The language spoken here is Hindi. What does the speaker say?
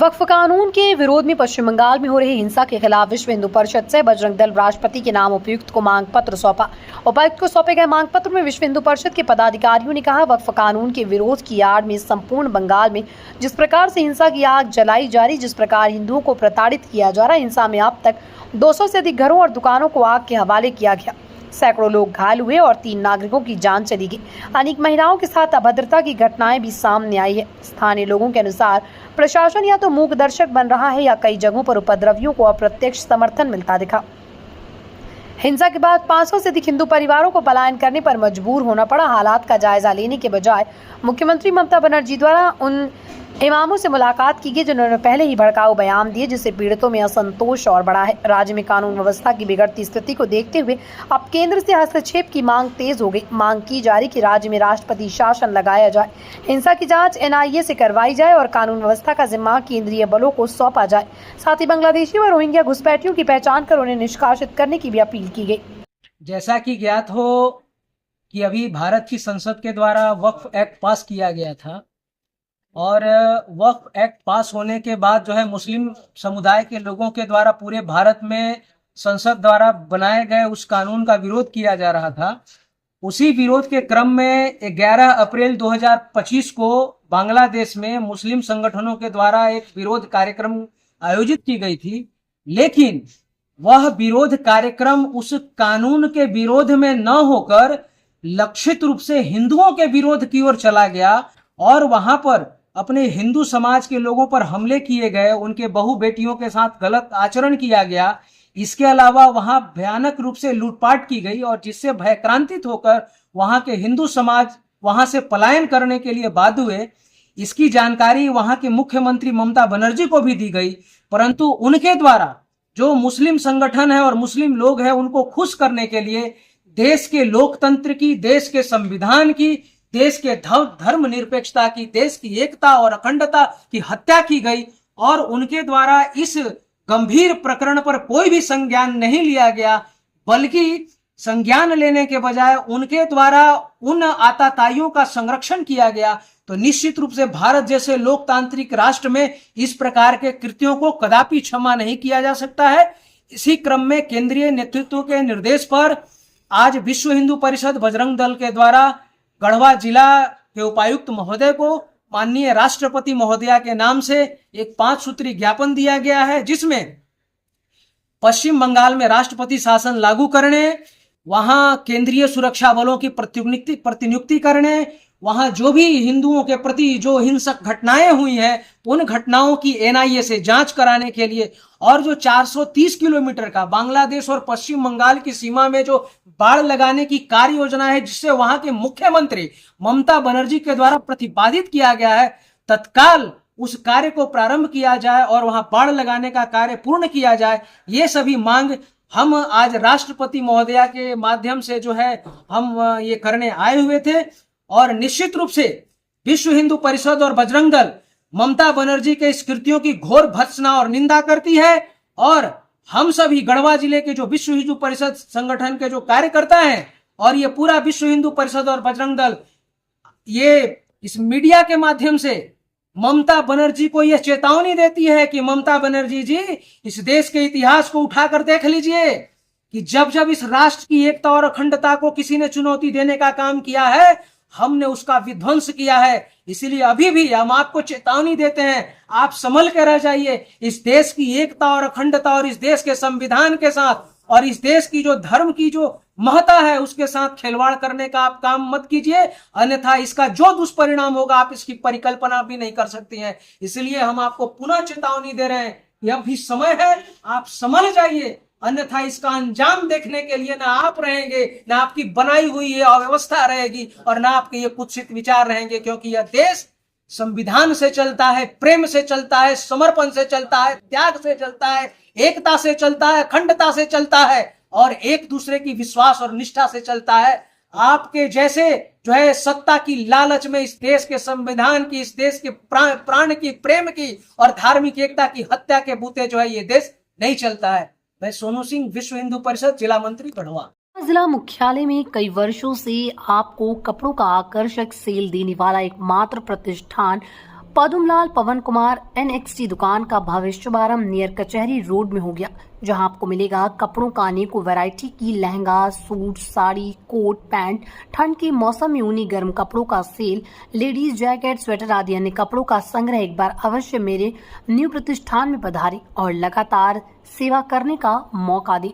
वक्फ कानून के विरोध में पश्चिम बंगाल में हो रही हिंसा के खिलाफ विश्व हिंदू परिषद से बजरंग दल राष्ट्रपति के नाम उपायुक्त को मांग पत्र सौंपा। उपायुक्त को सौंपे गए मांग पत्र में विश्व हिंदू परिषद के पदाधिकारियों ने कहा, वक्फ कानून के विरोध की आड़ में संपूर्ण बंगाल में जिस प्रकार से हिंसा की आग जलाई जा रही, जिस प्रकार हिंदुओं को प्रताड़ित किया जा रहा है, हिंसा में अब तक 200 से अधिक घरों और दुकानों को आग के हवाले किया गया। सैकड़ों लोग घायल हुए और 3 नागरिकों की जान चली गई। अनेक महिलाओं के साथ अभद्रता की घटनाएं भी सामने आई है। स्थानीय लोगों के अनुसार प्रशासन या तो मूक दर्शक बन रहा है या कई जगहों पर उपद्रवियों को अप्रत्यक्ष समर्थन मिलता दिखा। हिंसा के बाद 500 से अधिक हिंदू परिवारों को पलायन करने पर मजबूर होना पड़ा। हालात का जायजा लेने के बजाय मुख्यमंत्री ममता बनर्जी द्वारा उन इमामों से मुलाकात की गई जिन्होंने पहले ही भड़काऊ बयान दिए, जिससे पीड़ितों में असंतोष और बढ़ा है। राज्य में कानून व्यवस्था की बिगड़ती स्थिति को देखते हुए अब केंद्र से हस्तक्षेप की मांग तेज हो गई। मांग की जा रही कि राज्य में राष्ट्रपति शासन लगाया जाए, हिंसा की जांच NIA से करवाई जाए और कानून व्यवस्था का जिम्मा केंद्रीय बलों को सौंपा जाए। साथ ही बांग्लादेशी व रोहिंग्या घुसपैठियों की पहचान कर उन्हें निष्कासित करने की भी अपील की गई। जैसा कि ज्ञात हो कि अभी भारत की संसद के द्वारा वक्फ एक्ट पास किया गया था और वक्फ एक्ट पास होने के बाद जो है मुस्लिम समुदाय के लोगों के द्वारा पूरे भारत में संसद द्वारा बनाए गए उस कानून का विरोध किया जा रहा था। उसी विरोध के क्रम में 11 अप्रैल 2025 को बांग्लादेश में मुस्लिम संगठनों के द्वारा एक विरोध कार्यक्रम आयोजित की गई थी, लेकिन वह विरोध कार्यक्रम उस कानून के विरोध में न होकर लक्षित रूप से हिंदुओं के विरोध की ओर चला गया और वहां पर अपने हिंदू समाज के लोगों पर हमले किए गए, उनके बहू बेटियों के साथ गलत आचरण किया गया। इसके अलावा वहां भयानक रूप से लूटपाट की गई और जिससे भयक्रांतित होकर वहां के हिंदू समाज वहां से पलायन करने के लिए बाध्य हुए। इसकी जानकारी वहां के मुख्यमंत्री ममता बनर्जी को भी दी गई, परंतु उनके द्वारा जो मुस्लिम संगठन है और मुस्लिम लोग हैं उनको खुश करने के लिए देश के लोकतंत्र की, देश के संविधान की, देश के धर्म निरपेक्षता की, देश की एकता और अखंडता की हत्या की गई और उनके द्वारा इस गंभीर प्रकरण पर कोई भी संज्ञान नहीं लिया गया, बल्कि संज्ञान लेने के बजाय उनके द्वारा उन आतताइयों का संरक्षण किया गया। तो निश्चित रूप से भारत जैसे लोकतांत्रिक राष्ट्र में इस प्रकार के कृत्यों को कदापि क्षमा नहीं किया जा सकता है। इसी क्रम में केंद्रीय नेतृत्व के निर्देश पर आज विश्व हिंदू परिषद बजरंग दल के द्वारा गढ़वा जिला के उपायुक्त महोदय को माननीय राष्ट्रपति महोदया के नाम से एक 5 सूत्री ज्ञापन दिया गया है, जिसमें पश्चिम बंगाल में राष्ट्रपति शासन लागू करने, वहां केंद्रीय सुरक्षा बलों की प्रतिनियुक्ति करने, वहां जो भी हिंदुओं के प्रति जो हिंसक घटनाएं हुई हैं उन घटनाओं की NIA से जांच कराने के लिए और जो 430 किलोमीटर का बांग्लादेश और पश्चिम बंगाल की सीमा में जो बाड़ लगाने की कार्य योजना है, जिससे वहां के मुख्यमंत्री ममता बनर्जी के द्वारा प्रतिपादित किया गया है, तत्काल उस कार्य को प्रारंभ किया जाए और वहां बाड़ लगाने का कार्य पूर्ण किया जाए। ये सभी मांग हम आज राष्ट्रपति महोदया के माध्यम से जो है हम ये करने आए हुए थे और निश्चित रूप से विश्व हिंदू परिषद और बजरंग दल ममता बनर्जी के इस कृत्यों की घोर भर्त्सना और निंदा करती है और हम सभी गढ़वा जिले के जो विश्व हिंदू परिषद संगठन के जो कार्यकर्ता हैं और ये पूरा विश्व हिंदू परिषद और बजरंग दल ये इस मीडिया के माध्यम से ममता बनर्जी को यह चेतावनी देती है कि ममता बनर्जी जी, इस देश के इतिहास को उठाकर देख लीजिए कि जब जब इस राष्ट्र की एकता और अखंडता को किसी ने चुनौती देने का काम किया है, हमने उसका विध्वंस किया है। इसीलिए अभी भी हम आपको चेतावनी देते हैं, आप संभल के रह जाइए। इस देश की एकता और अखंडता और इस देश के संविधान के साथ और इस देश की जो धर्म की जो महत्ता है उसके साथ खिलवाड़ करने का आप काम मत कीजिए, अन्यथा इसका जो दुष्परिणाम होगा आप इसकी परिकल्पना भी नहीं कर सकती हैं। इसलिए हम आपको पुनः चेतावनी दे रहे हैं कि अब भी समय है, आप संभल जाइए, अन्यथा इसका अंजाम देखने के लिए ना आप रहेंगे, ना आपकी बनाई हुई ये अव्यवस्था रहेगी और ना आपके ये कुत्सित विचार रहेंगे, क्योंकि यह देश संविधान से चलता है, प्रेम से चलता है, समर्पण से चलता है, त्याग से चलता है, एकता से चलता है, अखंडता से चलता है और एक दूसरे की विश्वास और निष्ठा से चलता है। आपके जैसे जो है सत्ता की लालच में इस देश के संविधान की, इस देश के प्राण की, प्रेम की और धार्मिक एकता की हत्या के बूते जो है ये देश नहीं चलता है। मैं सोनू सिंह, विश्व हिंदू परिषद, जिला मंत्री, गढ़वा। जिला मुख्यालय में कई वर्षों से आपको कपड़ों का आकर्षक सेल देने वाला एकमात्र प्रतिष्ठान पदुमलाल पवन कुमार NXT दुकान का भव्य शुभारंभ नियर कचहरी रोड में हो गया, जहां आपको मिलेगा कपड़ों का अनेकों वैरायटी की lehenga, suit, sari, coat, pant, ठंड के मौसम में ऊनी गर्म कपड़ों का सेल, लेडीज जैकेट, स्वेटर आदि अन्य कपड़ों का संग्रह। एक बार अवश्य मेरे न्यू प्रतिष्ठान में पधारें और लगातार सेवा करने का मौका दें।